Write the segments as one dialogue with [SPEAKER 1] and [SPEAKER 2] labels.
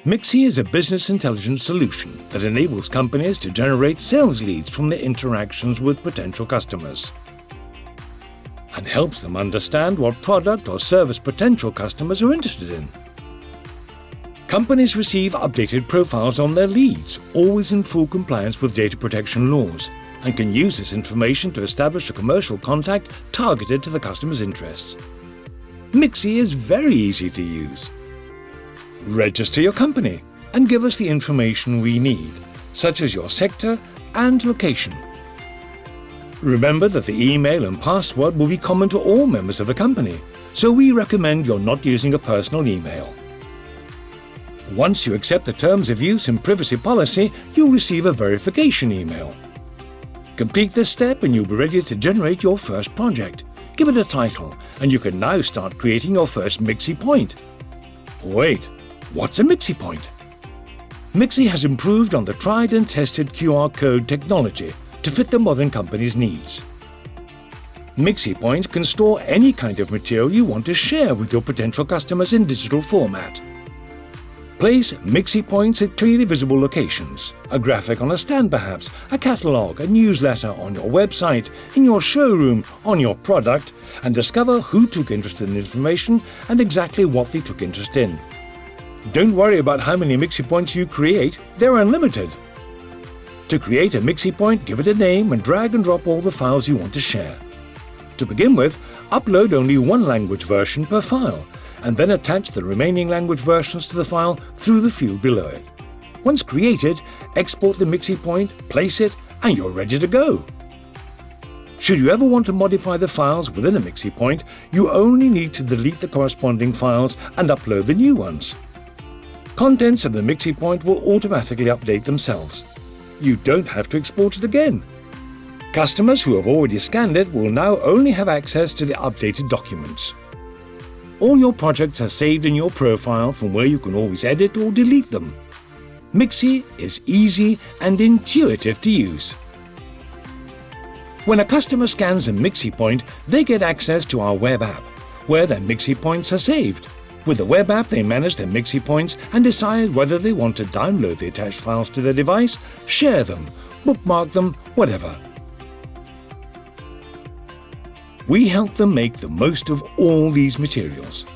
[SPEAKER 1] Mixie is a business intelligence solution that enables companies to generate sales leads from their interactions with potential customers and helps them understand what product or service potential customers are interested in. Companies receive updated profiles on their leads, always in full compliance with data protection laws, and can use this information to establish a commercial contact targeted to the customer's interests. Mixie is very easy to use. Register your company and give us the information we need, such as your sector and location. Remember that the email and password will be common to all members of the company, so we recommend you're not using a personal email. Once you accept the terms of use and privacy policy, you'll receive a verification email. Complete this step and you'll be ready to generate your first project. Give it a title, and you can now start creating your first Mixie point. Wait, what's a Mixie point? Mixie has improved on the tried and tested QR code technology to fit the modern company's needs. Mixie Point can store any kind of material you want to share with your potential customers in digital format. Place Mixie points at clearly visible locations, a graphic on a stand perhaps, a catalogue, a newsletter on your website, in your showroom, on your product, and discover who took interest in the information and exactly what they took interest in. Don't worry about how many Mixie points you create, they're unlimited. To create a Mixie point, give it a name and drag and drop all the files you want to share. To begin with, upload only one language version per file, and then attach the remaining language versions to the file through the field below it. Once created, export the Mixie point, place it, and you're ready to go. Should you ever want to modify the files within a Mixie point, you only need to delete the corresponding files and upload the new ones. Contents of the Mixie point will automatically update themselves. You don't have to export it again. Customers who have already scanned it will now only have access to the updated documents. All your projects are saved in your profile from where you can always edit or delete them. Mixie is easy and intuitive to use. When a customer scans a Mixie point, they get access to our web app, where their Mixie points are saved. With the web app, they manage their Mixie points and decide whether they want to download the attached files to their device, share them, bookmark them, whatever. We help them make the most of all these materials.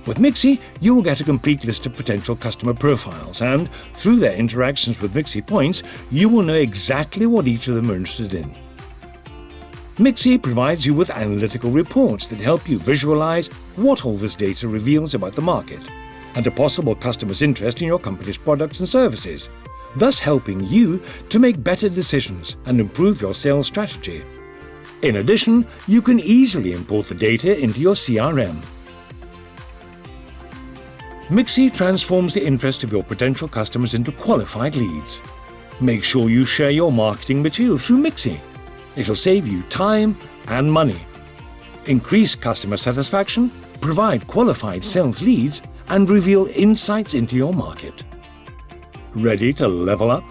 [SPEAKER 1] With Mixie, you'll get a complete list of potential customer profiles, and through their interactions with Mixie points, you will know exactly what each of them are interested in. Mixie provides you with analytical reports that help you visualize what all this data reveals about the market and a possible customer's interest in your company's products and services, thus helping you to make better decisions and improve your sales strategy. In addition, you can easily import the data into your CRM. Mixie transforms the interest of your potential customers into qualified leads. Make sure you share your marketing material through Mixie. It'll save you time and money. Increase customer satisfaction, provide qualified sales leads, and reveal insights into your market. Ready to level up?